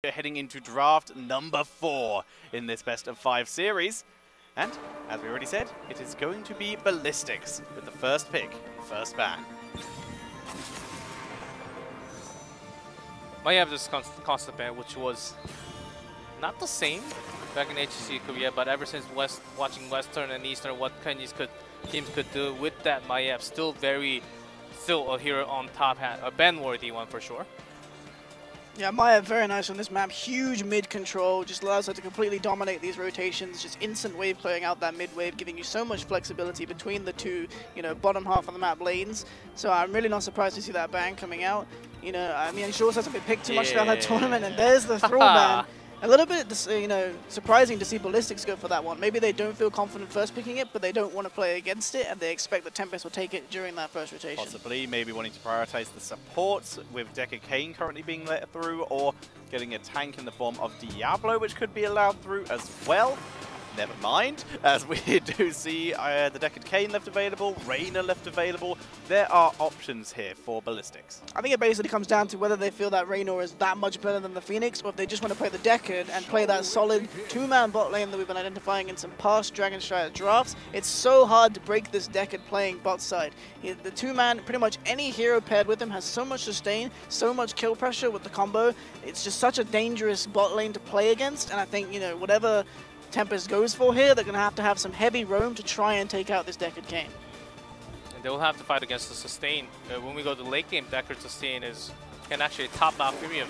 we're heading into draft number 4 in this best of 5 series. And, as we already said, it is going to be Ballistix with the first pick, first ban. Might have this constant ban, which was not the same back in HGC Korea, but ever since watching Western and Eastern, what teams could do with that Mayap, still a hero on top hat, a ban-worthy one for sure. Yeah, Maya very nice on this map. Huge mid control, just allows her to completely dominate these rotations. Just instant wave clearing out that mid wave, giving you so much flexibility between the two, bottom half of the map lanes. So I'm really not surprised to see that ban coming out. I mean, Shores hasn't been picked too much throughout that tournament, and there's the throw ban. A little bit, surprising to see Ballistix go for that one. Maybe they don't feel confident first picking it, but they don't want to play against it, and they expect that Tempest will take it during that first rotation. Possibly, maybe wanting to prioritize the supports, with Deca Kane currently being let through, or getting a tank in the form of Diablo, which could be allowed through as well. Never mind, as we do see the Decade Kane left available, Reina left available. There are options here for Ballistix. I think it basically comes down to whether they feel that Reina is that much better than the Phoenix, or if they just want to play the Decade and play that solid 2-man bot lane that we've been identifying in some past Dragon Strider drafts. It's so hard to break this Decade playing bot side. The 2-man, pretty much any hero paired with him has so much sustain, so much kill pressure with the combo. It's just such a dangerous bot lane to play against, and I think, whatever Tempest goes for here, they're going to have some heavy roam to try and take out this Decade Kane. And they'll have to fight against the sustain. When we go to late game, Decade sustain can actually top out premium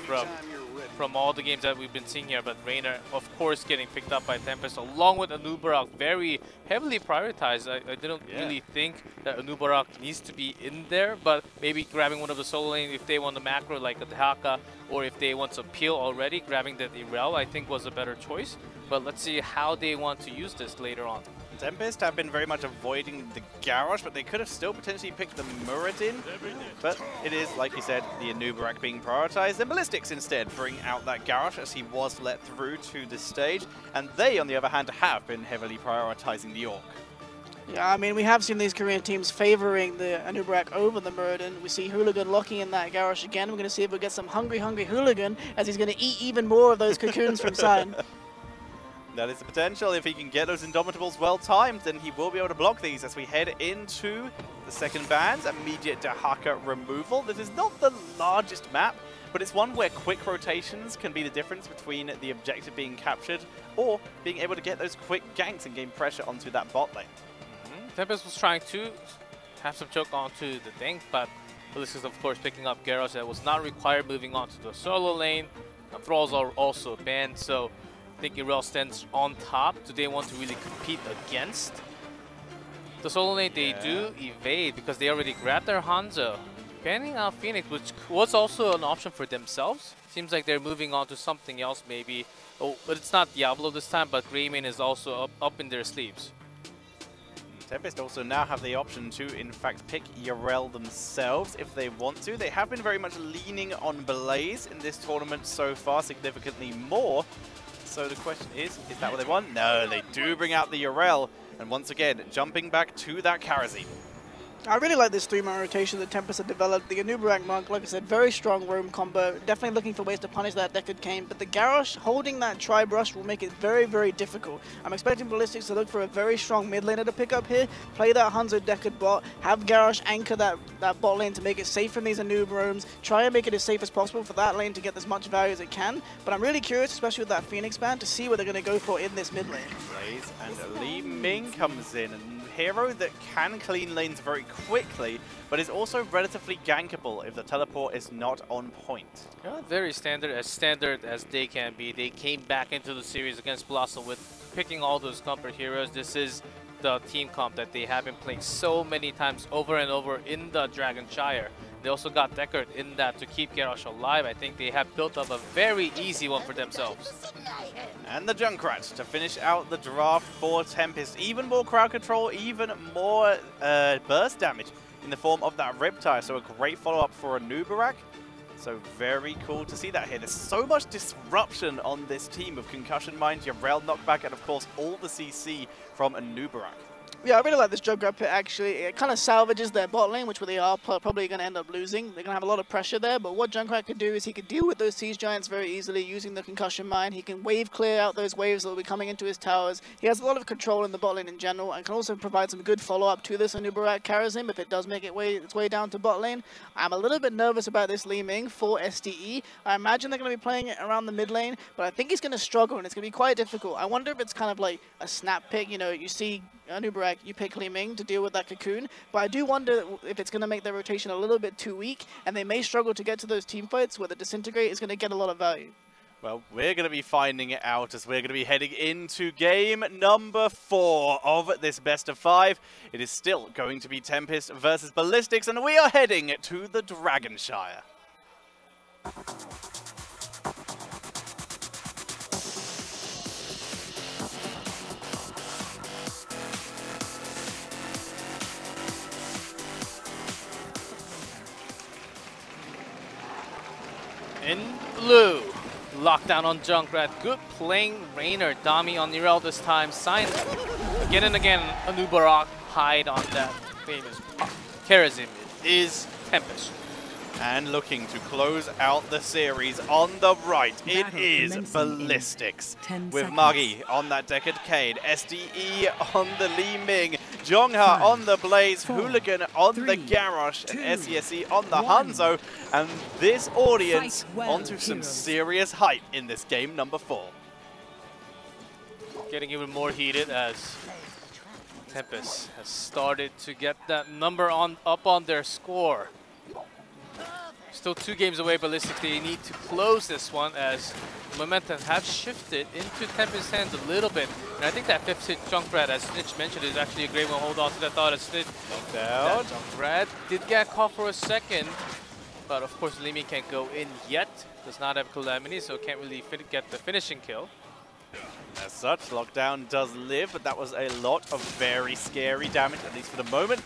from all the games that we've been seeing here. But Reina, of course, getting picked up by Tempest, along with Anubarak, very heavily prioritized. I didn't really think that Anubarak needs to be in there, but maybe grabbing one of the solo lane if they want the macro like a Dehaka, or if they want some peel already, grabbing the Irel, I think was a better choice. But let's see how they want to use this later on. Tempest have been very much avoiding the Garrosh, but they could have still potentially picked the Muradin. But it is, like you said, the Anubarak being prioritized. And Ballistix instead bring out that Garrosh as he was let through to this stage. And they, on the other hand, have been heavily prioritizing the Orc. Yeah, I mean, we have seen these Korean teams favoring the Anubarak over the Muradin. We see Hooligan locking in that Garrosh again. We're going to see if we get some hungry Hooligan as he's going to eat even more of those cocoons from Sign. That is the potential. If he can get those Indomitables well timed, then he will be able to block these as we head into the second ban's immediate Dehaka removal. This is not the largest map, but it's one where quick rotations can be the difference between the objective being captured or being able to get those quick ganks and gain pressure onto that bot lane. Tempest was trying to have some choke onto the Dink, but Ballistix, of course, picking up Garrosh that was not required, moving on to the solo lane. Thralls are also banned, so I think Irel stands on top. Do they want to really compete against the solo lane? They do evade because they already grabbed their Hanzo. Banning out Phoenix, which was also an option for themselves. Seems like they're moving on to something else maybe. Oh, but it's not Diablo this time, but Greymane is also up in their sleeves. Tempest also now have the option to, in fact, pick Irel themselves if they want to. They have been very much leaning on Blaze in this tournament so far, significantly more. So the question is that what they want? No, they do bring out the Irel. And once again, jumping back to that Karazim. I really like this 3-man rotation that Tempest have developed. The Anubarak Monk, like I said, very strong roam combo. Definitely looking for ways to punish that Decade Kane. But the Garrosh holding that Tri-Brush will make it very, very difficult. I'm expecting Ballistix to look for a very strong mid laner to pick up here. Play that Hanzo Decade bot. Have Garrosh anchor that bot lane to make it safe from these Anub roams. Try and make it as safe as possible for that lane to get as much value as it can. But I'm really curious, especially with that Phoenix ban, to see what they're going to go for in this mid lane. Blaze and Li Ming comes in. Hero that can clean lanes very quickly, but is also relatively gankable if the teleport is not on point. Yeah, very standard as they can be. They came back into the series against Blossom with picking all those comfort heroes. This is the team comp that they have been playing so many times over and over in the Dragon Shire. They also got Deckard in that to keep Garrosh alive. I think they have built up a very easy one for themselves. And the Junkrat to finish out the draft for Tempest. Even more crowd control, even more burst damage in the form of that Riptide. So a great follow-up for Anubarak. So very cool to see that here. There's so much disruption on this team of Concussion Mine, Irel knockback, and of course all the CC from Anubarak. Yeah, I really like this Junkrat pick, actually. It kind of salvages their bot lane, which they are probably going to end up losing. They're going to have a lot of pressure there, but what Junkrat could do is he could deal with those Siege Giants very easily using the Concussion Mine. He can wave clear out those waves that will be coming into his towers. He has a lot of control in the bot lane in general, and can also provide some good follow-up to this Anubarak Karazim if it does make its way down to bot lane. I'm a little bit nervous about this Li Ming for SDE. I imagine they're going to be playing it around the mid lane, but I think he's going to struggle, and it's going to be quite difficult. I wonder if it's kind of like a snap pick. You know, you see Anubarak, you pick Li Ming to deal with that cocoon, but I do wonder if it's going to make their rotation a little bit too weak, and they may struggle to get to those team fights where the Disintegrate is going to get a lot of value. Well, we're going to be finding it out as we're going to be heading into game number 4 of this best of 5. It is still going to be Tempest versus Ballistix, and we are heading to the Dragonshire. In blue, lockdown on Junkrat. Good playing Rainer. Dami on Nirel this time. Sign again and again. Anubarak hide on that famous Karazim is Tempest. And looking to close out the series on the right, it is Ballistix. With Muggy on that Decade, SDE on the Li Ming, Jongha on the Blaze, Hooligan on the Garrosh, and SESE on the Hanzo. And this audience onto some serious hype in this game number 4. Getting even more heated as Tempest has started to get that number up on their score. Still 2 games away, Ballistix. They need to close this one as momentum have shifted into Tempest's hands a little bit. And I think that 5th hit Junkrat, as Snitch mentioned, is actually a great one. Hold on to that thought as Snitch. That Junkrat did get caught for a second, but of course Li Ming can't go in yet. Does not have Calamity, so can't really get the finishing kill. As such, Lockdown does live, but that was a lot of very scary damage, at least for the moment.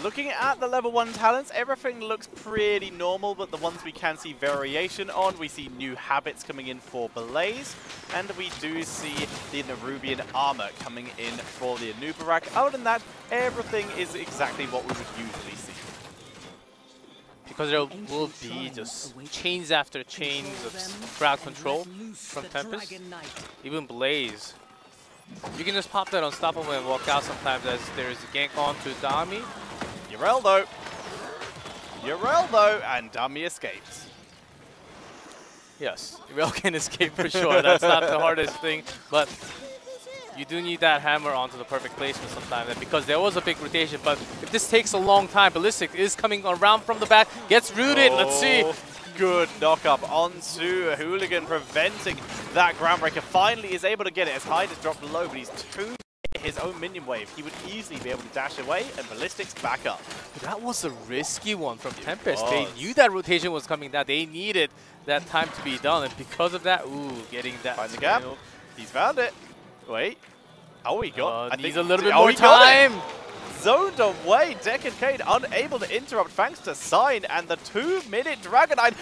Looking at the level 1 talents, everything looks pretty normal, but the ones we can see variation on, we see new habits coming in for Blaze, and we do see the Nerubian armor coming in for the Anubarak. Other than that, everything is exactly what we would usually see. Because there will be just chains after chains of crowd control from Tempest. Even Blaze. You can just pop that Unstoppable and walk out sometimes as there is a gank on to Dami. Urel though, and Dami escapes. Yes, Urel can escape for sure. That's not the hardest thing, but you do need that hammer onto the perfect placement sometimes. And because there was a big rotation, but if this takes a long time, Ballistix is coming around from the back, gets rooted. Let's see. Good knock up onto a Hooligan, preventing that Groundbreaker. Finally is able to get it as Hyde is dropped low, but he's too near his own minion wave. He would easily be able to dash away, and Ballistix back up. That was a risky one from Tempest. They knew that rotation was coming down. They needed that time to be done, and because of that, getting that. Find the gap. He's found it. Wait. Oh, he got. Needs a little bit more time. Zoned away, Decade unable to interrupt thanks to Sign, and the 2-minute Dragonite.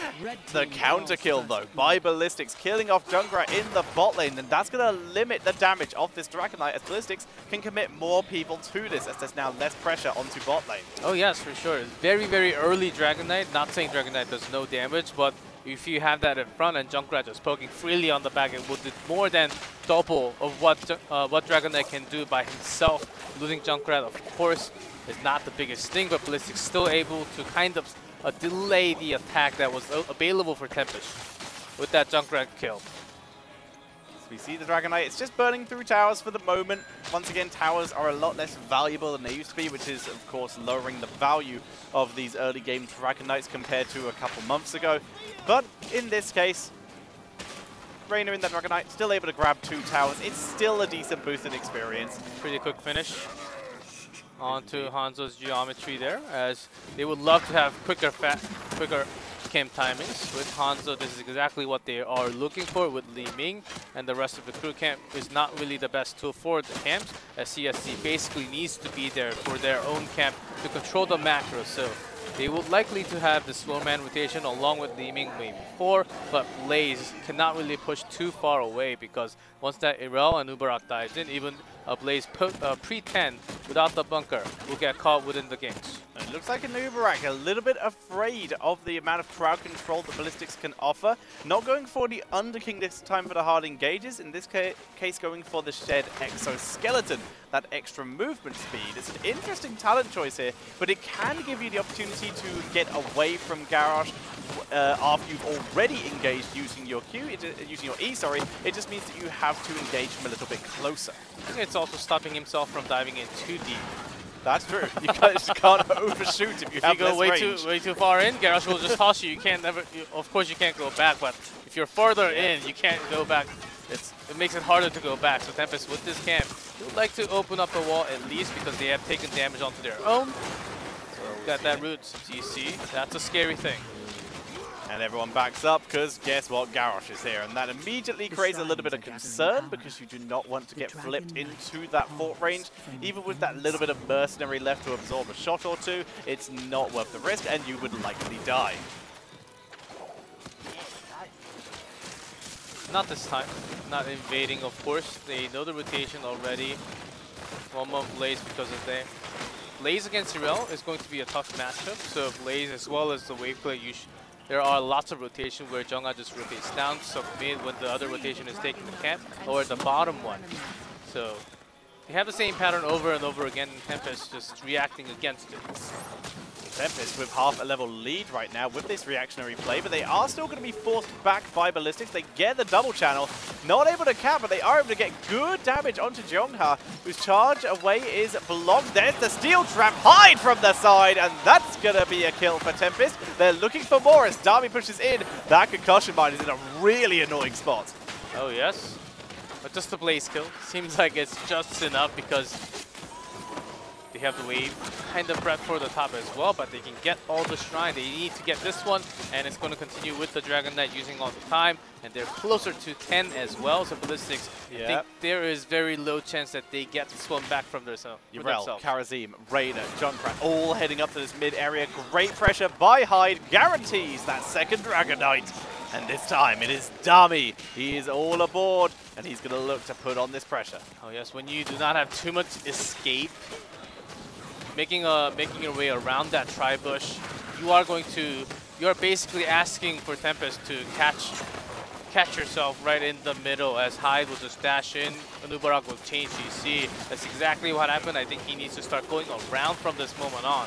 The counter kill though by Ballistix, killing off Junkrat in the bot lane, and that's going to limit the damage of this Dragonite as Ballistix can commit more people to this as there's now less pressure onto bot lane. Oh yes, for sure. Very, very early Dragonite. Not saying Dragonite does no damage, but if you have that in front and Junkrat just poking freely on the back, it would do more than double of what Dragonite can do by himself. Losing Junkrat, of course, is not the biggest thing, but Ballistix still able to kind of delay the attack that was available for Tempest with that Junkrat kill. So we see the Dragonite, it's just burning through towers for the moment. Once again, towers are a lot less valuable than they used to be, which is, of course, lowering the value of these early game Dragonites compared to a couple months ago. But in this case, Rainer in that Dragonite, still able to grab 2 towers. It's still a decent boost in experience. Pretty quick finish onto Hanzo's geometry there, as they would love to have quicker camp timings. With Hanzo, this is exactly what they are looking for with Li Ming, and the rest of the crew camp is not really the best tool for the camps, as CSC basically needs to be there for their own camp to control the macro. So they would likely to have the slow man rotation along with Li Ming maybe 4, but Blaze cannot really push too far away because once that Irel and Ubarak dives in, even Blaze pretend without the bunker will get caught within the gates. It looks like Anubarak a little bit afraid of the amount of crowd control that Ballistix can offer. Not going for the Underking this time for the hard engages. In this case, going for the Shed Exoskeleton. That extra movement speed. It's an interesting talent choice here, but it can give you the opportunity to get away from Garrosh after you've already engaged using your Q, using your E, sorry. It just means that you have to engage from a little bit closer. I think it's also stopping himself from diving in too deep. That's true. You guys can't overshoot if you have go less way too far in, Garrosh will just toss you. You can't of course you can't go back, but if you're further in, you can't go back. It makes it harder to go back. So Tempest with this camp, they would like to open up the wall at least because they have taken damage onto their own. So got that root GC. That's a scary thing. And everyone backs up because guess what? Garrosh is here. And that immediately creates a little bit of concern because you do not want to get flipped into that fort range. Even with that little bit of mercenary left to absorb a shot or two, it's not worth the risk and you would likely die. Not this time. Not invading, of course. They know the rotation already. One more Blaze because of that. Blaze against Irel is going to be a tough matchup. So Blaze as well as the wave play, there are lots of rotation where Jungha just rotates down, so mid when the other rotation is taking the camp, or the bottom one. So they have the same pattern over and over again, and Tempest just reacting against it. Tempest with half a level lead right now with this reactionary play, but they are still going to be forced back by Ballistix. They get the double channel, not able to cap, but they are able to get good damage onto Jungha, whose charge away is blocked. There's the steel trap, hide from the side, and that's going to be a kill for Tempest. They're looking for more as Darby pushes in. That concussion mine is in a really annoying spot. Oh yes, but just the Blaze kill. Seems like it's just enough because they have the wave kind of prep for the top as well, but they can get all the shrine. They need to get this one, and it's going to continue with the Dragon Knight using all the time, and they're closer to 10 as well. So Ballistix, I think there is very low chance that they get this one back from themselves. Karazim, Raider, Junkrat, all heading up to this mid area. Great pressure by Hyde, guarantees that second Dragon Knight. And this time it is Dami. He is all aboard, and he's going to look to put on this pressure. Oh yes, when you do not have too much escape, making your way around that tri-bush, you are basically asking for Tempest to catch yourself right in the middle as Hyde will just dash in, Anubarak will change GC. That's exactly what happened. I think he needs to start going around from this moment on.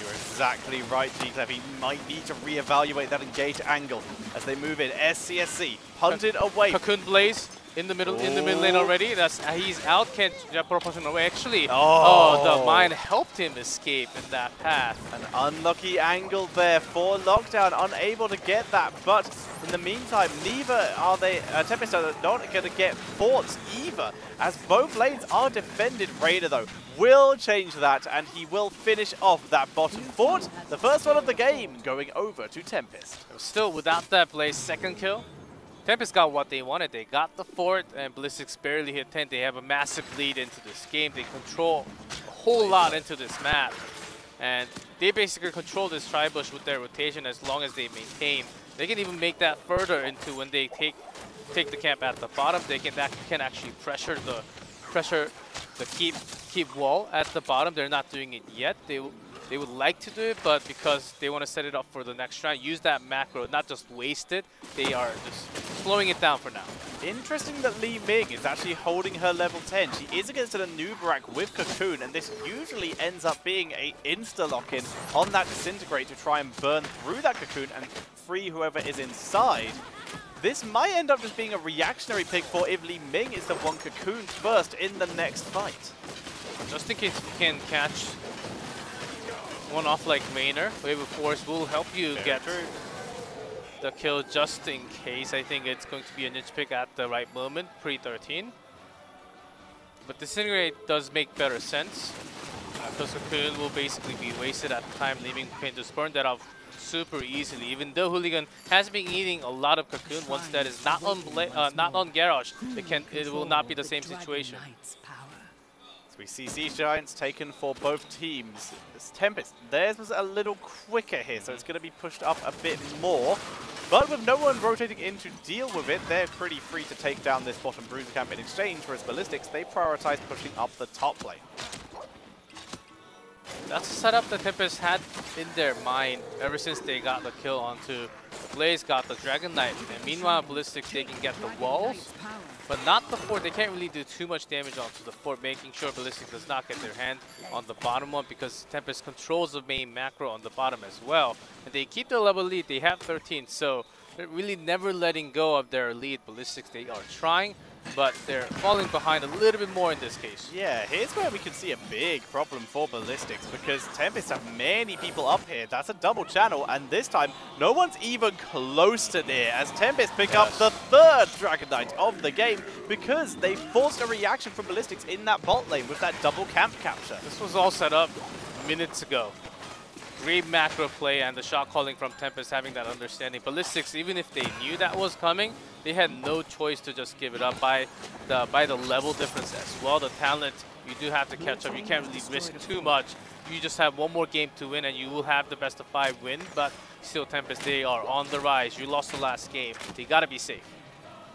You're exactly right, G-Clef. He might need to reevaluate that engage angle as they move in. SCSC punted away. Cocoon Blaze in the middle, in the mid lane already. That's he's out. Can't propulsion away. Actually, the mine helped him escape in that path. An unlucky angle there for Lockdown, unable to get that. But in the meantime, neither are they. Tempest are not going to get forts either, as both lanes are defended. Raider though will change that, and he will finish off that bottom fort. The first one of the game going over to Tempest. Still without that Blaze second kill. Tempest got what they wanted. They got the fort, and Ballistix barely hit 10. They have a massive lead into this game. They control a whole lot into this map. And they basically control this tri-bush with their rotation as long as they maintain. They can even make that further into when they take the camp at the bottom. They can actually pressure the keep wall at the bottom. They're not doing it yet. They would like to do it, but because they want to set it up for the next round, use that macro, not just waste it. They are just slowing it down for now. Interesting that Li Ming is actually holding her level 10. She is against an Anubarak with Cocoon, and this usually ends up being a insta-lock-in on that Disintegrate to try and burn through that Cocoon and free whoever is inside. This might end up just being a reactionary pick for if Li Ming is the one Cocooned first in the next fight. Just in case you can catch one off like Raynor, Wave of Force will help you get the kill just in case. I think it's going to be a niche pick at the right moment, pre-13. But Disintegrate does make better sense, because Cocoon will basically be wasted at the time, leaving Cocoon to burn that off super easily. Even though Hooligan has been eating a lot of Cocoon, once that is not on Garrosh, it will not be the same situation. We see Sea Giants taken for both teams. This Tempest, theirs was a little quicker here, so it's going to be pushed up a bit more. But with no one rotating in to deal with it, they're pretty free to take down this bottom bruiser camp in exchange, whereas Ballistix, they prioritize pushing up the top lane. That's a setup that Tempest had in their mind ever since they got the kill onto Blaze, got the Dragon Knight. And meanwhile, Ballistix, they can get the walls, but not the fort. They can't really do too much damage onto the fort, making sure Ballistix does not get their hand on the bottom one, because Tempest controls the main macro on the bottom as well. And they keep their level lead. They have 13, so they're really never letting go of their lead. Ballistix, they are trying, but they're falling behind a little bit more in this case. Yeah, here's where we can see a big problem for Ballistix, because Tempest have many people up here. That's a double channel, and this time, no one's even close to near, as Tempest pick up the third Dragon Knight of the game, because they forced a reaction from Ballistix in that bot lane with that double camp capture. This was all set up minutes ago. Great macro play, and the shot calling from Tempest having that understanding. Ballistix, even if they knew that was coming, they had no choice to just give it up by the level difference as well. The talent, you do have to catch up. You can't really risk too much. You just have one more game to win, and you will have the best of 5 win. But still, Tempest, they are on the rise. You lost the last game. They gotta be safe.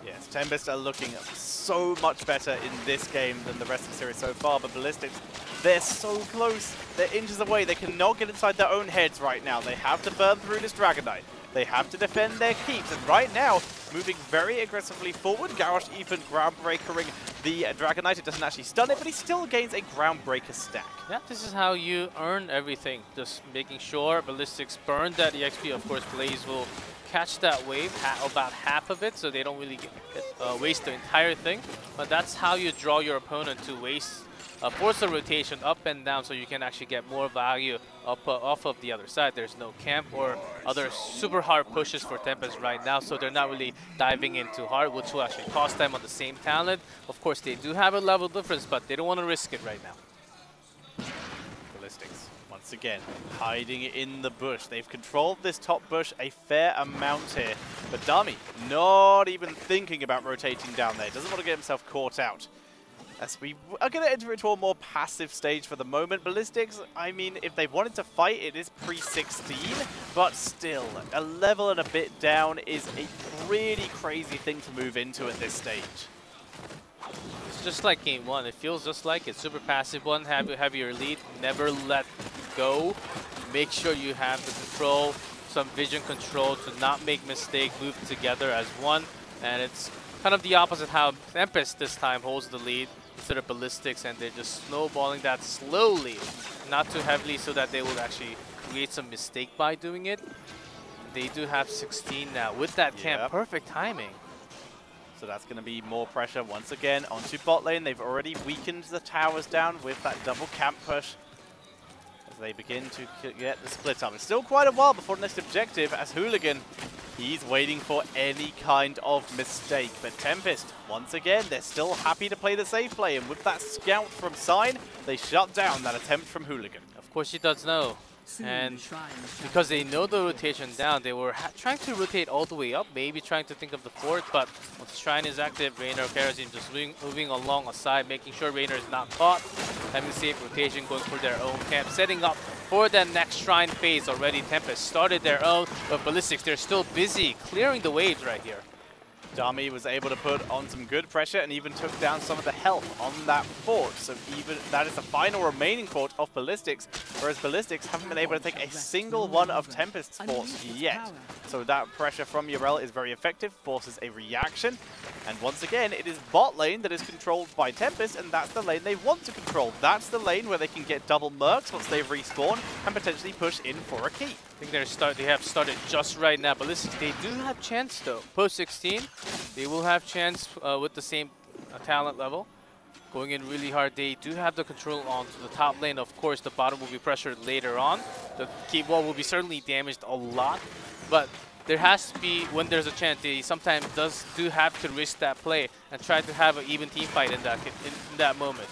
Yes, Tempest are looking so much better in this game than the rest of the series so far, but Ballistix, they're so close. They're inches away. They cannot get inside their own heads right now. They have to burn through this Dragon Knight. They have to defend their keeps, and right now, moving very aggressively forward, Garrosh even groundbreakering the Dragon Knight. It doesn't actually stun it, but he still gains a groundbreaker stack. Yeah, this is how you earn everything. Just making sure Ballistix burn that EXP. Of course, Blaze will catch that wave, about half of it, so they don't really waste the entire thing. But that's how you draw your opponent to waste, force the rotation up and down, so you can actually get more value up off of the other side. There's no camp or other super hard pushes for Tempest right now, so they're not really diving in too hard, which will actually cost them on the same talent. Of course, they do have a level difference, but they don't want to risk it right now. Ballistix, once again, hiding in the bush. They've controlled this top bush a fair amount here, but Dami not even thinking about rotating down there. Doesn't want to get himself caught out. As we are going to enter into a more passive stage for the moment. Ballistix, I mean, if they wanted to fight, it is pre-16, but still, a level and a bit down is a really crazy thing to move into at this stage. It's just like game 1. It feels just like it's super passive one. Have your lead, never let go. Make sure you have the control, some vision control to not make mistake, move together as one. And it's kind of the opposite how Tempest this time holds the lead instead of Ballistix, and they're just snowballing that slowly, not too heavily, so that they will actually create some mistake by doing it. They do have 16 now with that camp. Perfect timing. So that's going to be more pressure once again onto bot lane. They've already weakened the towers down with that double camp push as they begin to get the split up. It's still quite a while before the next objective, as Hooligan, he's waiting for any kind of mistake. But Tempest, once again, they're still happy to play the safe play, and with that scout from Sign, they shut down that attempt from Hooligan. Of course, he does know. And because they know the rotation down, they were trying to rotate all the way up, maybe trying to think of the fort, but once Shrine is active, Raynor, Kerosene just moving along aside, making sure Raynor is not caught, having safe rotation, going for their own camp, setting up for the next Shrine phase already. Tempest started their own, but Ballistix, they're still busy clearing the waves right here. Dami was able to put on some good pressure and even took down some of the health on that fort. So even that is the final remaining fort of Ballistix, whereas Ballistix haven't been able to take a single one of Tempest's forts yet. So that pressure from Yrel is very effective, forces a reaction. And once again, it is bot lane that is controlled by Tempest, and that's the lane they want to control. That's the lane where they can get double mercs once they respawn and potentially push in for a keep. I think they have started just right now. Ballistix, they do have chance though. Post 16, they will have chance with the same talent level. Going in really hard, they do have the control onto the top lane. Of course, the bottom will be pressured later on. The keep wall will be certainly damaged a lot, but there has to be, when there's a chance, they sometimes do have to risk that play and try to have an even team fight in that moment.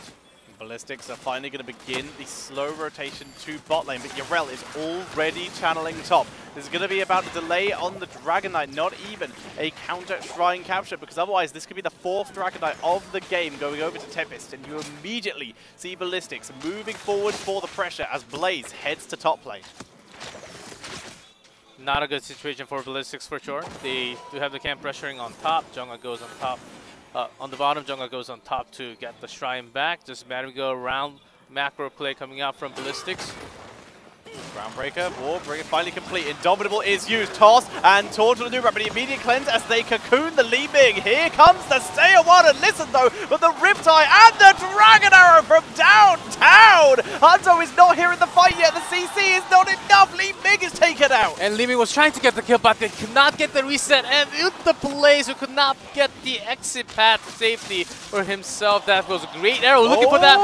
Ballistix are finally going to begin the slow rotation to bot lane, but Yrel is already channeling top. There's going to be about a delay on the Dragon Knight, not even a counter Shrine capture, because otherwise this could be the 4th Dragon Knight of the game going over to Tempest, and you immediately see Ballistix moving forward for the pressure as Blaze heads to top lane. Not a good situation for Ballistix for sure. They do have the camp pressuring on top. Jungga goes on top. On the bottom, Jungga goes on top to get the Shrine back. Just matter to go around. Macro play coming out from Ballistix. Groundbreaker, Warbreaker finally complete. Indomitable is used. Toss and Taunt on the new but the immediate cleanse as they cocoon the Li Ming. Here comes the Stay a While and Listen though, but the Riptide and the Dragon Arrow from downtown. Hanzo is not here in the fight yet. The CC is not enough. Li Ming is taken out. And Li Ming was trying to get the kill, but they could not get the reset. And with the Blaze, who could not get the exit path safety for himself. That was a great arrow. Looking for that.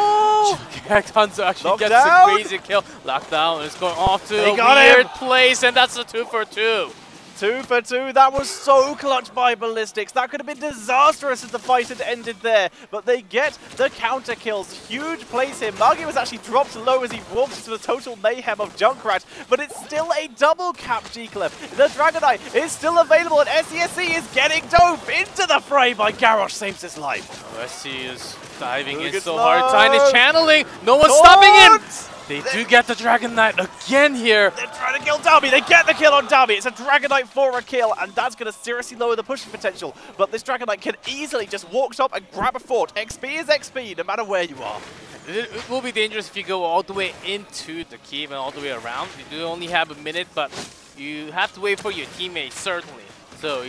Hanzo actually gets a crazy kill. Lockdown is going off to a weird place, and that's a 2 for 2. 2 for 2. That was so clutch by Ballistix. That could have been disastrous if the fight had ended there. But they get the counter kills. Huge plays here. Magi was actually dropped low as he walks into the total mayhem of Junkrat. But it's still a double cap G-Clef. The Dragonite is still available, and SCSC is getting dove into the fray by Garrosh. Saves his life. Oh, SC is diving in so hard. Tyne is channeling. No one's stopping him. They do get the Dragon Knight again here. They're trying to kill Darby. They get the kill on Darby. It's a Dragon Knight for a kill, and that's going to seriously lower the pushing potential. But this Dragon Knight can easily just walk up and grab a fort. XP is XP, no matter where you are. It will be dangerous if you go all the way into the cave and all the way around. You do only have a minute, but you have to wait for your teammates, certainly. So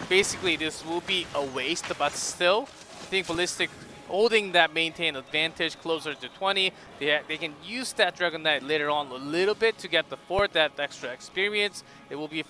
basically, this will be a waste, but still, I think Ballistix holding that maintain advantage closer to 20. They can use that Dragon Knight later on a little bit to get the fort, that extra experience. It will be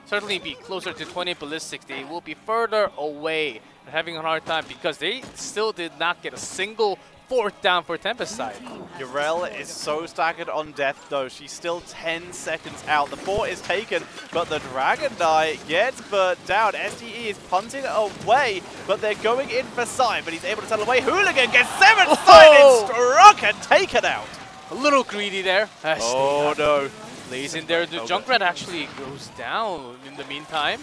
certainly be closer to 20 Ballistix. They will be further away and having a hard time because they still did not get a single fort down for Tempest side. Yrel is so staggered on death though. She's still 10 seconds out. The fort is taken, but the Dragon Knight gets burnt down. SDE is punting away, but they're going in for Sai, but he's able to settle away. Hooligan gets 7 sided struck and taken out. A little greedy there. Oh no. Lays in there. The Junkrat actually goes down in the meantime.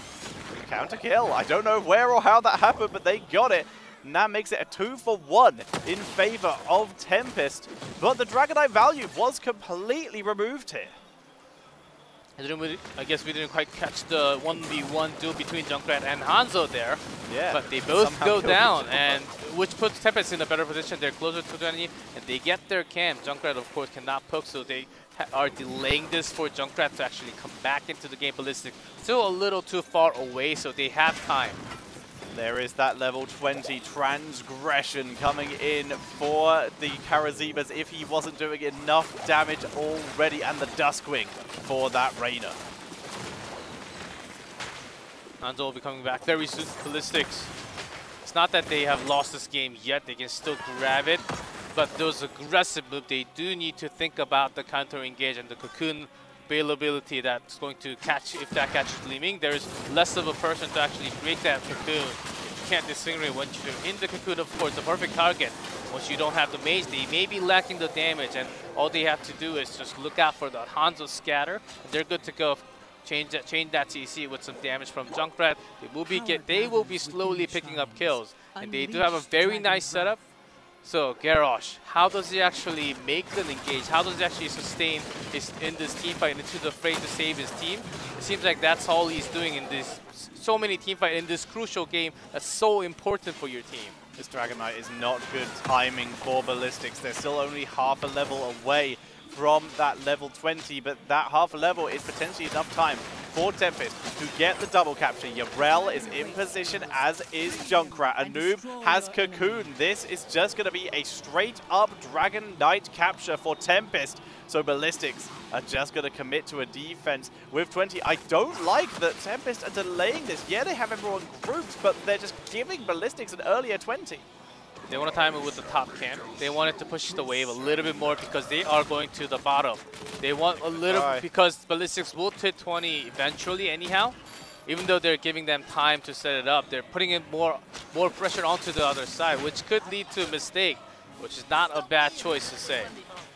Counter kill. I don't know where or how that happened, but they got it. And that makes it a 2 for 1 in favor of Tempest. But the Dragonite value was completely removed here. I guess we didn't quite catch the 1v1 duel between Junkrat and Hanzo there. Yeah. But they both go down, and which puts Tempest in a better position. They're closer to 20, and they get their camp. Junkrat, of course, cannot poke, so they are delaying this for Junkrat to actually come back into the game. Ballistix still a little too far away, so they have time. There is that level 20 transgression coming in for the Karazimas if he wasn't doing enough damage already, and the Duskwing for that Reina. Hanzo will be coming back very soon. Ballistix, it's not that they have lost this game yet, they can still grab it, but those aggressive moves, they do need to think about the counter engage and the cocoon availability that's going to catch. If that catches Li Ming, there's less of a person to actually break that cocoon. You can't distinguish once you're in the cocoon, of course, the perfect target. Once you don't have the mage, they may be lacking the damage, and all they have to do is just look out for the Hanzo scatter, and they're good to go. Change that CC with some damage from Junkrat. They will be slowly picking up kills, and they do have a very nice setup. So Garrosh, how does he actually make them engage? How does he actually sustain in this team fight into the fray to save his team? It seems like that's all he's doing in this so many team fight in this crucial game that's so important for your team. This Dragon Knight is not good timing for Ballistix. They're still only half a level away from that level 20, but that half a level is potentially enough time for Tempest to get the double capture. Yrel is in position, as is Junkrat. Anub has Cocoon. This is just going to be a straight up Dragon Knight capture for Tempest. So Ballistix are just going to commit to a defense with 20. I don't like that Tempest are delaying this. Yeah, they have everyone grouped, but they're just giving Ballistix an earlier 20. They want to time it with the top camp. They wanted to push the wave a little bit more because they are going to the bottom. They want a little because Ballistix will hit 20 eventually anyhow. Even though they're giving them time to set it up, they're putting in more pressure onto the other side, which could lead to a mistake, which is not a bad choice to say.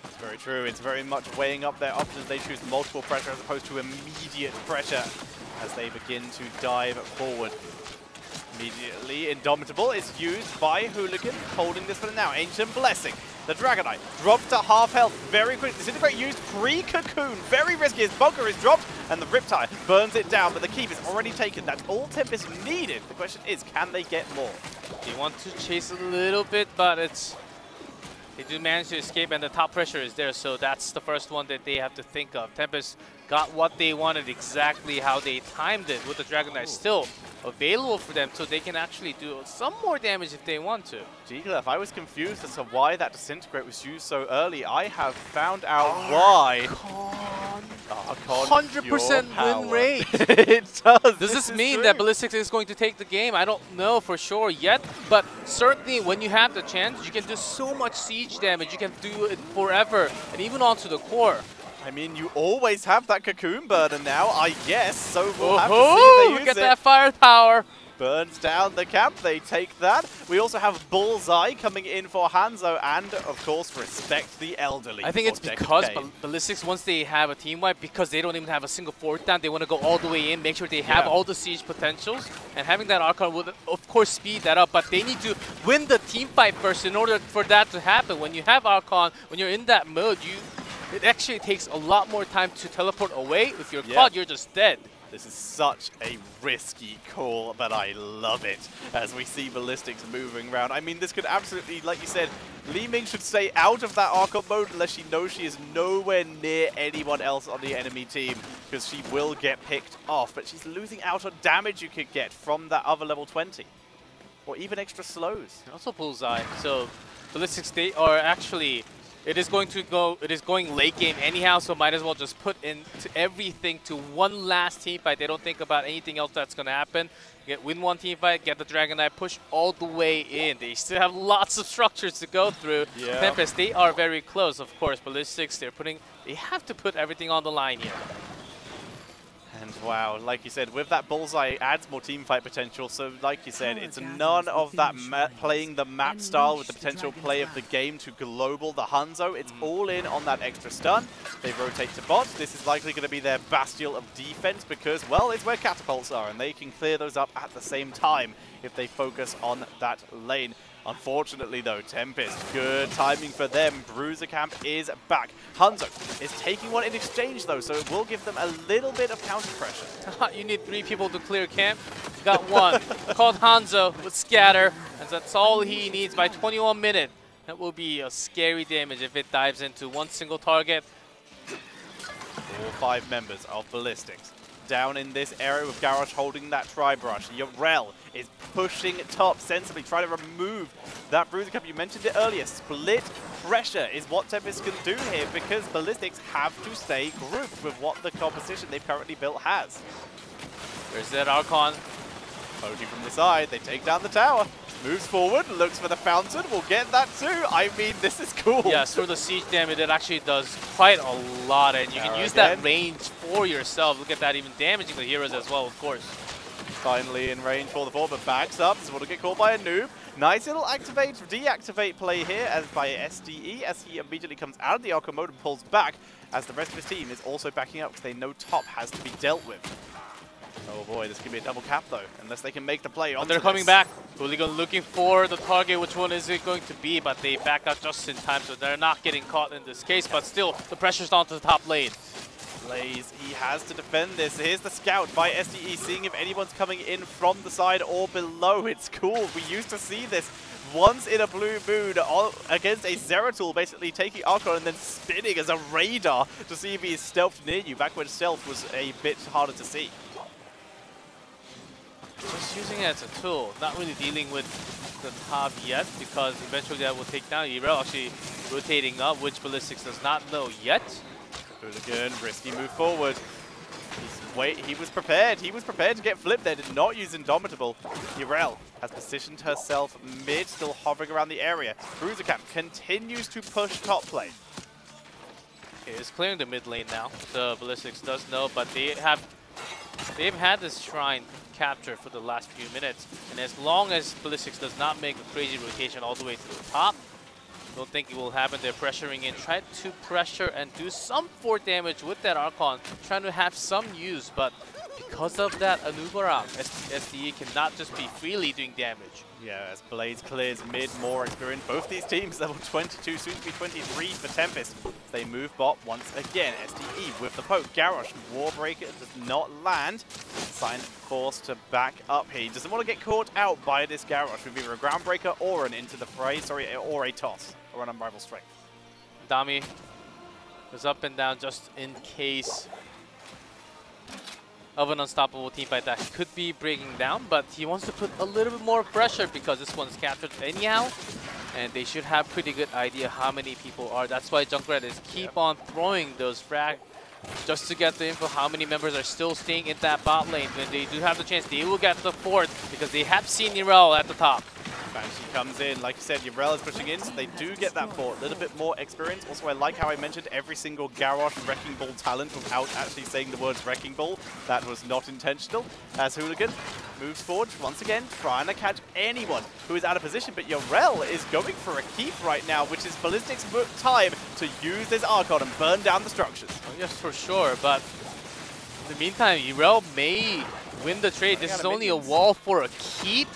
It's very true. It's very much weighing up their options. They choose multiple pressure as opposed to immediate pressure as they begin to dive forward. Immediately, Indomitable is used by Hooligan, holding this for now. Ancient Blessing. The Dragon Knight drops to half health very quickly. Disintegrate used pre-cocoon. Very risky. His bunker is dropped, and the Riptide burns it down, but the keep is already taken. That's all Tempest needed. The question is, can they get more? They want to chase a little bit, but they do manage to escape, and the top pressure is there, so that's the first one that they have to think of. Tempest got what they wanted, exactly how they timed it, with the Dragon Knight still available for them, so they can actually do some more damage if they want to. Jiggler, if I was confused as to why that Disintegrate was used so early, I have found out why. Archon, 100% win rate. It does. Does this mean that Ballistix is going to take the game? I don't know for sure yet, but certainly when you have the chance, you can do so much siege damage. You can do it forever, and even onto the core. I mean, you always have that cocoon burner now, I guess, so we'll have to see if they use look at it. that firepower. Burns down the camp, they take that. We also have Bullseye coming in for Hanzo, and of course, Respect the Elderly. I think it's because Ballistix, once they have a team wipe, because they don't even have a single fourth down, they want to go all the way in, make sure they have all the siege potentials, and having that Archon will, of course, speed that up, but they need to win the team fight first in order for that to happen. When you have Archon, when you're in that mode, it actually takes a lot more time to teleport away. If you're caught, you're just dead. This is such a risky call, but I love it as we see Ballistix moving around. I mean, this could absolutely, like you said, Li Ming should stay out of that Archon mode unless she knows she is nowhere near anyone else on the enemy team, because she will get picked off. But she's losing out on damage you could get from that other level 20, or even extra slows. Also Bullseye. So Ballistix, they are actually... It is going late game anyhow, so might as well just put into everything to one last team fight. They don't think about anything else that's going to happen. Win one team fight, get the Dragon Knight, push all the way in. They still have lots of structures to go through. Tempest, they are very close, of course. Ballistix, they have to put everything on the line here. And wow, like you said, with that Bullseye, it adds more teamfight potential. So like you said, it's none of that playing the map style with the potential play of the game to global the Hanzo. It's all in on that extra stun. They rotate to bot. This is likely going to be their bastion of defense because, well, it's where catapults are, and they can clear those up at the same time if they focus on that lane. Unfortunately, though, Tempest, good timing for them. Bruiser Camp is back. Hanzo is taking one in exchange, though, so it will give them a little bit of counter pressure. You need 3 people to clear camp. You got one. Called Hanzo with Scatter, and that's all he needs by 21 minutes. That will be a scary damage if it dives into one single target. All 5 members of Ballistix down in this area with Garrosh holding that Tri-Brush. Yarel is pushing top sensibly, trying to remove that Bruiser Cup. You mentioned it earlier. Split pressure is what Tempest can do here because Ballistix have to stay grouped with what the composition they've currently built has. There's that Archon. Poking from the side, they take down the tower. Moves forward, looks for the fountain, we'll get that too. I mean, this is cool. Yes, for the siege damage, it actually does quite a lot, and you can use that range for yourself. Look at that, even damaging the heroes as well, of course. Finally in range for the 4, but backs up. Doesn't want to get caught by a noob. Nice little activate, deactivate play here as by SDE as he immediately comes out of the Archon mode and pulls back as the rest of his team is also backing up because they know top has to be dealt with. Oh boy, this could be a double cap though, unless they can make the play on. They're coming back. Hooligan looking for the target. Which one is it going to be? But they back out just in time, so they're not getting caught in this case. But still, the pressure's onto the top lane. Blaze, he has to defend this. Here's the scout by SDE, seeing if anyone's coming in from the side or below. It's cool. We used to see this once in a blue moon against a Zeratul, basically taking Archon and then spinning as a radar to see if he is stealthed near you, back when stealth was a bit harder to see. Just using it as a tool, not really dealing with the top yet, because eventually that will take down Yarel, actually rotating up, which Ballistix does not know yet. Hooligan, risky move forward. He was prepared. He was prepared to get flipped there, did not use Indomitable. Yarel has positioned herself mid, still hovering around the area. Bruiser Camp continues to push top lane. Okay, it's clearing the mid lane now, so Ballistix does know, but they've had this shrine captured for the last few minutes, and as long as Ballistix does not make a crazy rotation all the way to the top, don't think it will happen. They're pressuring in, try to pressure and do some fort damage with that Archon, trying to have some use, but because of that Anubarak, SDE cannot just be freely doing damage. Yeah, as Blaze clears mid, more experience. Both these teams level 22, soon to be 23 for Tempest. They move bot once again. SDE with the poke. Garrosh, Warbreaker does not land. Sign forced to back up here. He doesn't want to get caught out by this Garrosh with either a Groundbreaker or an into the fray, or a toss, or an Unrivaled Strength. Dami was up and down just in case of an unstoppable team fight that could be breaking down, but he wants to put a little bit more pressure because this one's captured anyhow, and they should have pretty good idea how many people are. That's why Junkrat is keep on throwing those frag just to get the info how many members are still staying in that bot lane. When they do have the chance, they will get the fourth because they have seen Nirel at the top. Banshee comes in, like you said, Urel is pushing in, so they do get that fort. A little bit more experience. Also, I like how I mentioned every single Garrosh Wrecking Ball talent without actually saying the words Wrecking Ball. That was not intentional. As Hooligan moves forward once again, trying to catch anyone who is out of position, but Urel is going for a keep right now, which is Ballistix' time to use this Archon and burn down the structures. Oh, yes, for sure, but in the meantime, Urel may win the trade. This is only a wall for a keep.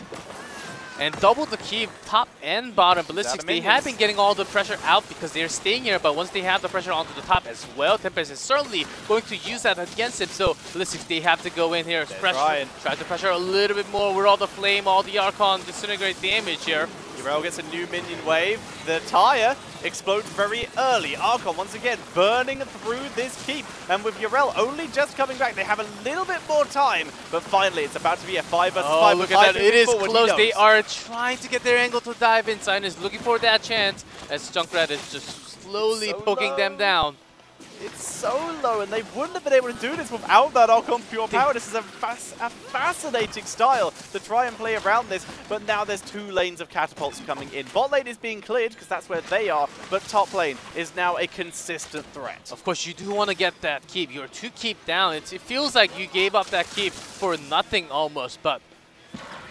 And double the keep, top and bottom. Ballistix, they have been getting all the pressure out because they're staying here, but once they have the pressure onto the top as well, Tempest is certainly going to use that against him. So Ballistix, they have to go in here, try to pressure a little bit more with all the flame, all the Archon, disintegrate damage here. Urel gets a new minion wave. The tire explodes very early. Archon once again burning through this keep. And with Urel only just coming back, they have a little bit more time. But finally, it's about to be a 5 versus 5. Look at that. It is close. They are trying to get their angle to dive in. Sign is looking for that chance as Junkrat is just slowly poking them down. It's so low, and they wouldn't have been able to do this without that Archon Pure Power. This is a fascinating style to try and play around this, but now there's 2 lanes of catapults coming in. Bot lane is being cleared, because that's where they are, but top lane is now a consistent threat. Of course, you do want to get that keep. You're 2 keep down. It feels like you gave up that keep for nothing almost, but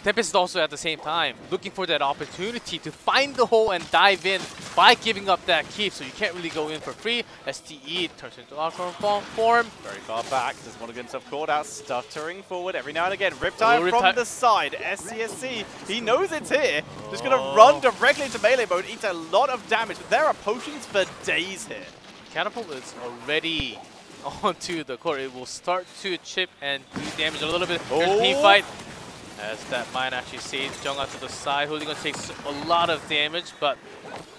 Tempest is also at the same time looking for that opportunity to find the hole and dive in by giving up that keep, so you can't really go in for free. STE turns into Archon form. Very far back, doesn't want to get himself caught out, stuttering forward every now and again. Riptide from the side, SCSC, he knows it's here. Just going to run directly into melee mode, eats a lot of damage, but there are potions for days here. Catapult is already onto the core. It will start to chip and do damage a little bit. Here's the team fight. As that mine actually saves Jung out to the side. Hooligan takes a lot of damage, but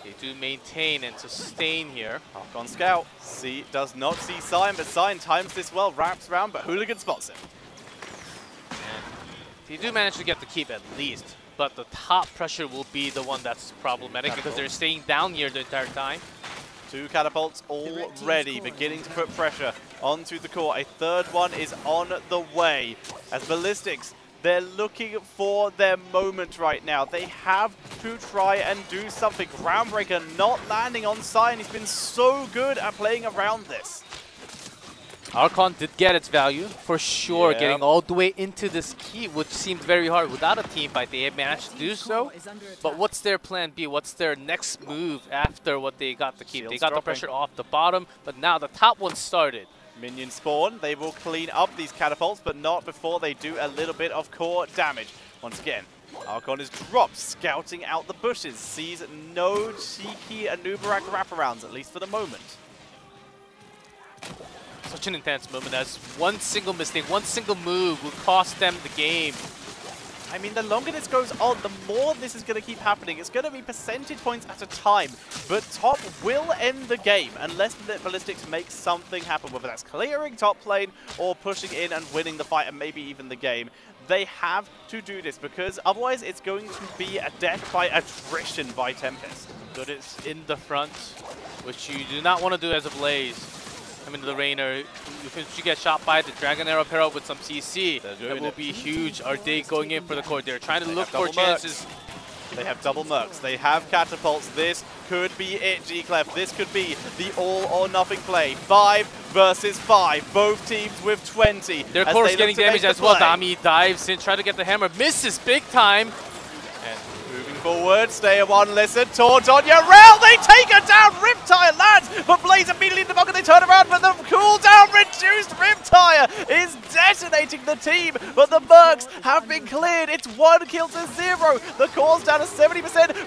they do maintain and sustain here. Archon Scout does not see Sign, but Sign times this well, wraps around, but Hooligan spots him. And they do manage to get the keep at least, but the top pressure will be the one that's problematic because they're staying down here the entire time. 2 catapults already beginning to put pressure onto the core. A third one is on the way as Ballistix, they're looking for their moment right now. They have to try and do something. Groundbreaker not landing on Sign. He's been so good at playing around this. Archon did get its value, for sure, getting all the way into this key, which seemed very hard without a team fight. They have managed to do so, but what's their plan B? What's their next move after what they got the keep? They got the pressure off the bottom, but now the top one started. Minion spawn, they will clean up these catapults, but not before they do a little bit of core damage. Once again, Archon is dropped, scouting out the bushes, sees no cheeky Anubarak wraparounds, at least for the moment. Such an intense moment as one single mistake, one single move will cost them the game. I mean, the longer this goes on, the more this is going to keep happening. It's going to be percentage points at a time, but top will end the game unless the Ballistix makes something happen, whether that's clearing top lane or pushing in and winning the fight and maybe even the game. They have to do this because otherwise it's going to be a death by attrition by Tempest. Good is in the front, which you do not want to do as a Blaze. I mean, the Rainer, if you get shot by the Dragon Arrow pair up with some CC, that will be huge. Are they going in for the core? They're trying to look for chances. They have double mercs. They have catapults. This could be it, G-Clef. This could be the all-or-nothing play. 5 versus 5. Both teams with 20. Their core is getting damaged as well. Dami dives in, try to get the hammer. Misses big time. And moving forward, stay at one, listen, taunt on your rail, they take her down, Riptire lands, but Blaze immediately in the bucket, they turn around, but the cooldown reduced, Riptire is detonating the team, but the Mercs have been cleared, it's 1 kill to 0, the core's down to 70%,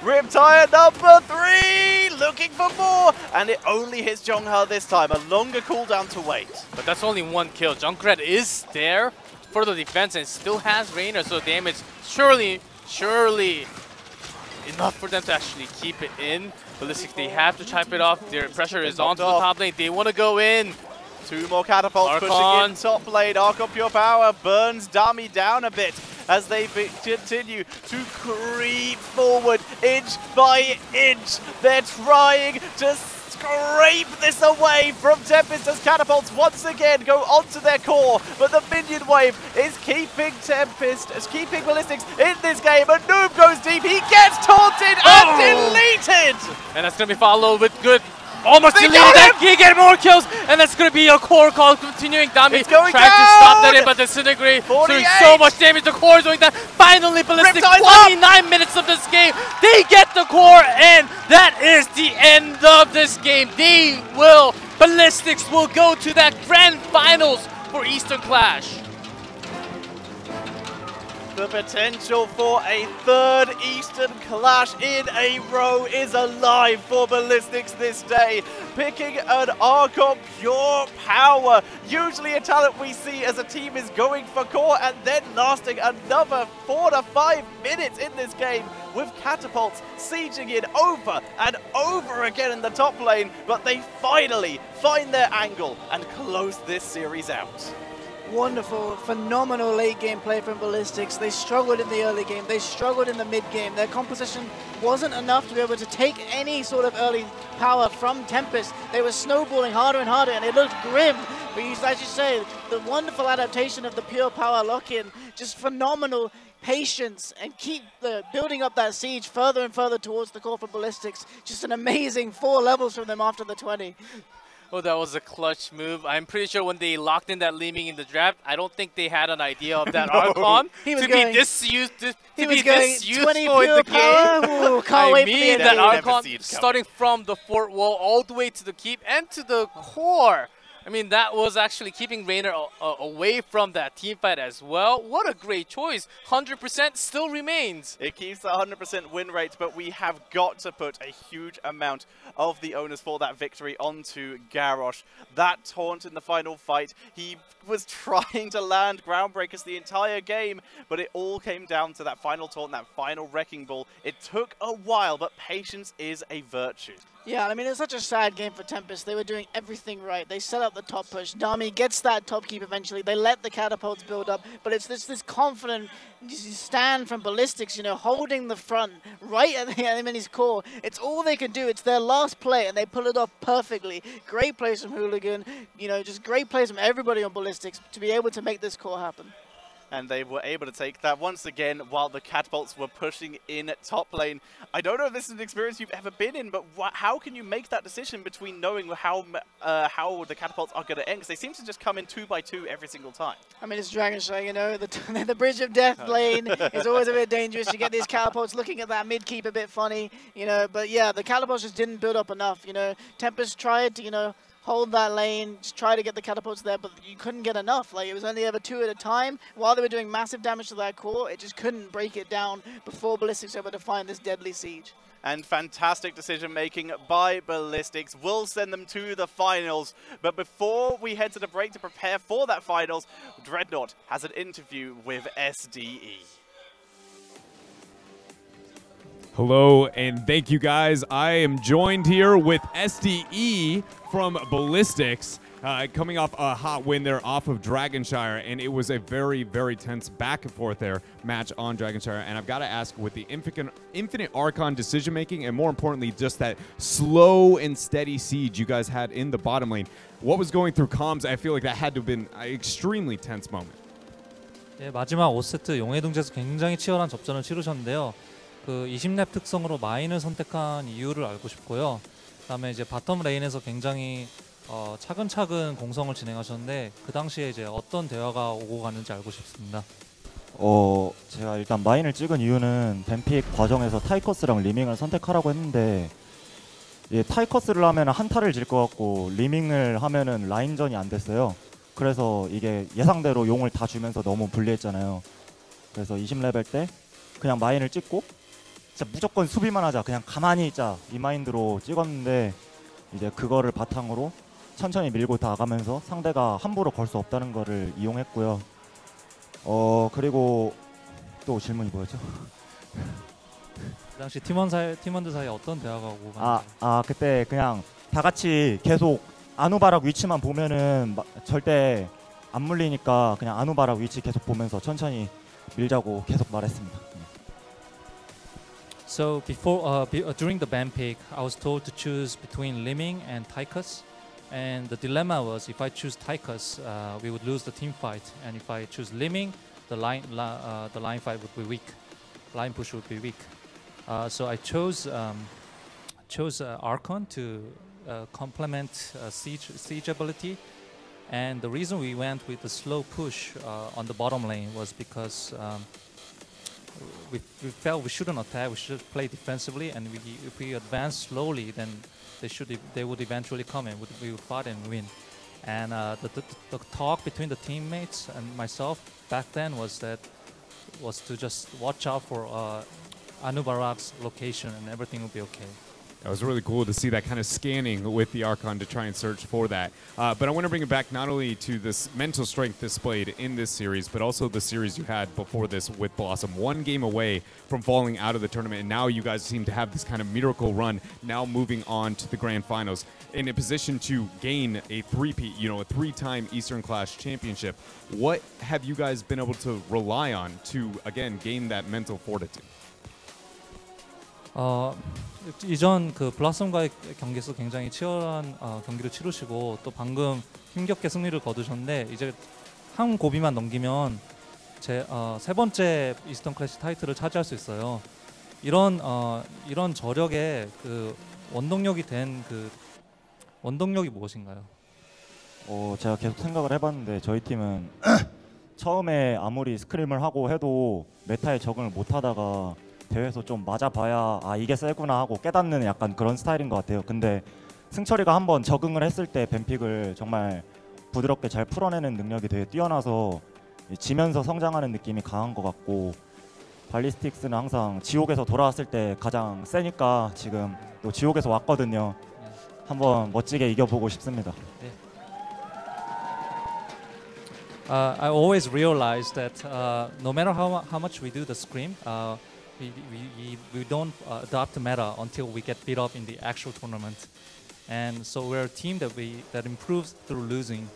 Riptire number 3, looking for more, and it only hits Jongha this time, a longer cooldown to wait. But that's only 1 kill. Junkrat is there for the defense and still has Reina, so damage surely enough for them to actually keep it in. Ballistix, they have to chop it off. Their pressure is onto the top lane. They want to go in. 2 more catapults pushing in top lane. Archon Pure Power burns Dami down a bit as they continue to creep forward inch by inch. They're trying to scrape this away from Tempest as catapults once again go onto their core, but the minion wave is keeping keeping Ballistix in this game, and Noob goes deep, he gets taunted and deleted! And that's going to be followed with good, almost deleted that, he get more kills, and that's going to be a core call continuing. Dami trying to stop that in, but Disintegrate doing so much damage, the core is doing that. Finally Ballistix, 29 minutes of this game, they get the core, and that is the end of this game. Ballistix will go to that grand finals for Eastern Clash. The potential for a 3rd Eastern Clash in a row is alive for Ballistix this day. Picking an Archon Pure Power, usually a talent we see as a team is going for core and then lasting another 4 to 5 minutes in this game with catapults sieging in over and over again in the top lane, but they finally find their angle and close this series out. Wonderful, phenomenal late game play from Ballistix. They struggled in the early game, they struggled in the mid game. Their composition wasn't enough to be able to take any sort of early power from Tempest. They were snowballing harder and harder, and it looked grim. But as you say, the wonderful adaptation of the pure power lock-in, just phenomenal patience, and keep building up that siege further and further towards the core for Ballistix. Just an amazing 4 levels from them after the 20. Oh, that was a clutch move. I'm pretty sure when they locked in that Leeming in the draft, I don't think they had an idea of that Archon to be this useful in the game. Ooh, can't wait for that Archon starting from the fort wall all the way to the keep and to the core. I mean, that was actually keeping Reina away from that team fight as well. What a great choice. 100% still remains. It keeps the 100% win rate, but we have got to put a huge amount of the owners for that victory onto Garrosh. That taunt in the final fight, he was trying to land Groundbreakers the entire game, but it all came down to that final taunt, that final Wrecking Ball. It took a while, but patience is a virtue. Yeah, I mean, it's such a sad game for Tempest. They were doing everything right. They set up the top push. Dami gets that top keep eventually. They let the catapults build up, but it's this confident stand from Ballistix, you know, holding the front right at the enemy's core. It's all they can do. It's their last play, and they pull it off perfectly. Great plays from Hooligan, you know, just great plays from everybody on Ballistix to be able to make this core happen. And they were able to take that once again while the catapults were pushing in top lane. I don't know if this is an experience you've ever been in, but how can you make that decision between knowing how the catapults are going to end? Because they seem to just come in 2 by 2 every single time. I mean, it's Dragonshire, you know, the Bridge of Death lane is always a bit dangerous. You get these catapults looking at that mid keep a bit funny, you know, but yeah, the catapults just didn't build up enough, you know. Tempest tried to, you know, hold that lane, just try to get the catapults there, but you couldn't get enough. Like, it was only ever 2 at a time. While they were doing massive damage to that core, it just couldn't break it down before Ballistix were able to find this deadly siege. And fantastic decision making by Ballistix will send them to the finals. But before we head to the break to prepare for that finals, Dreadnought has an interview with SDE. Hello and thank you guys. I am joined here with SDE from Ballistix, coming off a hot win there off of Dragonshire, and it was a very, very tense back and forth there match on Dragonshire. And I've got to ask, with the infinite Archon decision making, and more importantly, just that slow and steady siege you guys had in the bottom lane, what was going through comms? I feel like that had to have been an extremely tense moment. 네, 마지막 5세트 용해동지에서 굉장히 치열한 접전을 치르셨는데요. 그 20렙 특성으로 마인을 선택한 이유를 알고 싶고요. 그다음에 이제 바텀 레인에서 굉장히 차근차근 공성을 진행하셨는데 그 당시에 이제 어떤 대화가 오고 가는지 알고 싶습니다. 제가 일단 마인을 찍은 이유는 뱀픽 과정에서 타이커스랑 리밍을 선택하라고 했는데 타이커스를 하면 한타를 질 것 같고 리밍을 하면은 라인전이 안 됐어요. 그래서 이게 예상대로 용을 다 주면서 너무 불리했잖아요. 그래서 20레벨 때 그냥 마인을 찍고 진짜 무조건 수비만 하자, 그냥 가만히 있자, 이 마인드로 찍었는데 이제 그거를 바탕으로 천천히 밀고 나가면서 상대가 함부로 걸 수 없다는 거를 이용했고요. 그리고 또 질문이 뭐였죠? 그 당시 팀원들 사이에 어떤 대화가 오고 갔나요? 그때 그냥 다 같이 계속 아누바락 위치만 보면은 절대 안 물리니까 그냥 아누바락 위치 계속 보면서 천천히 밀자고 계속 말했습니다. So during the ban pick, I was told to choose between Liming and Tychus, and the dilemma was if I choose Tychus, we would lose the team fight, and if I choose Liming, the line fight would be weak, line push would be weak. So I chose Archon to complement siege ability, and the reason we went with the slow push on the bottom lane was because we felt we shouldn't attack, we should play defensively, and if we advance slowly, then they would eventually come and we would fight and win. And the talk between the teammates and myself back then was to just watch out for Anubarak's location and everything will be okay. That was really cool to see that kind of scanning with the Archon to try and search for that. But I want to bring it back not only to this mental strength displayed in this series, but also the series you had before this with Blossom. 1 game away from falling out of the tournament, and now you guys seem to have this kind of miracle run, now moving on to the grand finals in a position to gain a three-peat, a 3-time Eastern Clash championship. What have you guys been able to rely on to, again, gain that mental fortitude? 이전 그 블라썸과의 경기에서 굉장히 치열한 경기를 치르시고 또 방금 힘겹게 승리를 거두셨는데 이제 한 고비만 넘기면 제 3번째 이스턴 클래시 타이틀을 차지할 수 있어요. 이런 저력의 그 원동력이 된 그 원동력이 무엇인가요? 제가 계속 생각을 해봤는데 저희 팀은 처음에 아무리 스크림을 하고 해도 메타에 적응을 못하다가 대회에서 좀 맞아봐야 이게 세구나 하고 깨닫는 약간 그런 스타일인 것 같아요. 근데 승철이가 한번 적응을 했을 때 뱀픽을 정말 부드럽게 잘 풀어내는 능력이 되게 뛰어나서 지면서 성장하는 느낌이 강한 것 같고, 발리스틱스는 항상 지옥에서 돌아왔을 때 가장 세니까 지금 또 지옥에서 왔거든요. 한번 멋지게 이겨보고 싶습니다. I always realized that no matter how much we do the scrim, we don't adopt the meta until we get beat up in the actual tournament, and so we're a team that improves through losing.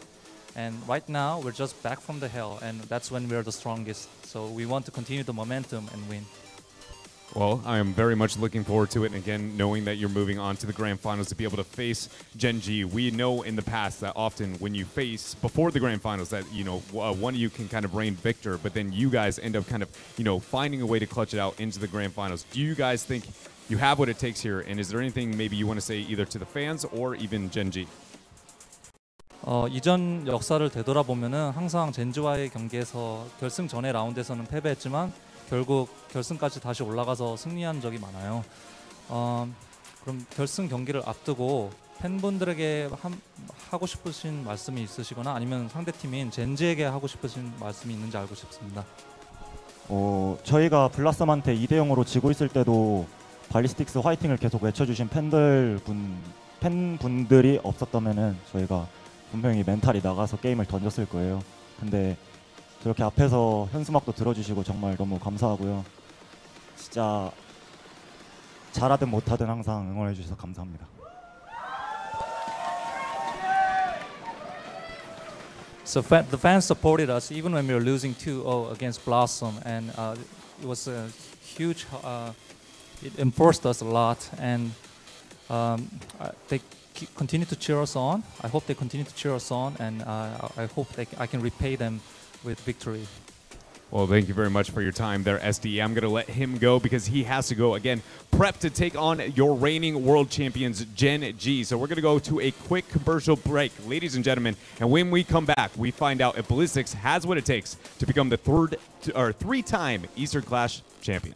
And right now we're just back from the hell, and that's when we're the strongest. So we want to continue the momentum and win. Well, I am very much looking forward to it, and again, knowing that you're moving on to the grand finals to be able to face Gen.G. We know in the past that often when you face before the grand finals that, one of you can kind of reign victor, but then you guys end up kind of, finding a way to clutch it out into the grand finals. Do you guys think you have what it takes here, and is there anything maybe you want to say either to the fans or even Gen.G? 이전 역사를 되돌아보면은 항상 젠지와의 경기에서 결승 전의 라운드에서는 패배했지만 결국 결승까지 다시 올라가서 승리한 적이 많아요. 그럼 결승 경기를 앞두고 팬분들에게 하고 싶으신 말씀이 있으시거나 아니면 상대팀인 젠지에게 하고 싶으신 말씀이 있는지 알고 싶습니다. 저희가 블라썸한테 2대0으로 지고 있을 때도 발리스틱스 화이팅을 계속 외쳐주신 팬분들이 없었다면은 저희가 분명히 멘탈이 나가서 게임을 던졌을 거예요. 근데 저렇게 앞에서 현수막도 들어주시고 정말 너무 감사하고요. 진짜 잘하든 못하든 항상 응원해 주셔서 감사합니다. So the fans supported us even when we were losing 2-0 against Blossom, and it was a huge. It enforced us a lot, and they continue to cheer us on. I hope they continue to cheer us on, and I hope I can repay them with victory. Well, thank you very much for your time there, SDE. I'm going to let him go because he has to go, again, prep to take on your reigning world champions, Gen G. So we're going to go to a quick commercial break, ladies and gentlemen. And when we come back, we find out if Ballistix has what it takes to become the three-time Eastern Clash champion.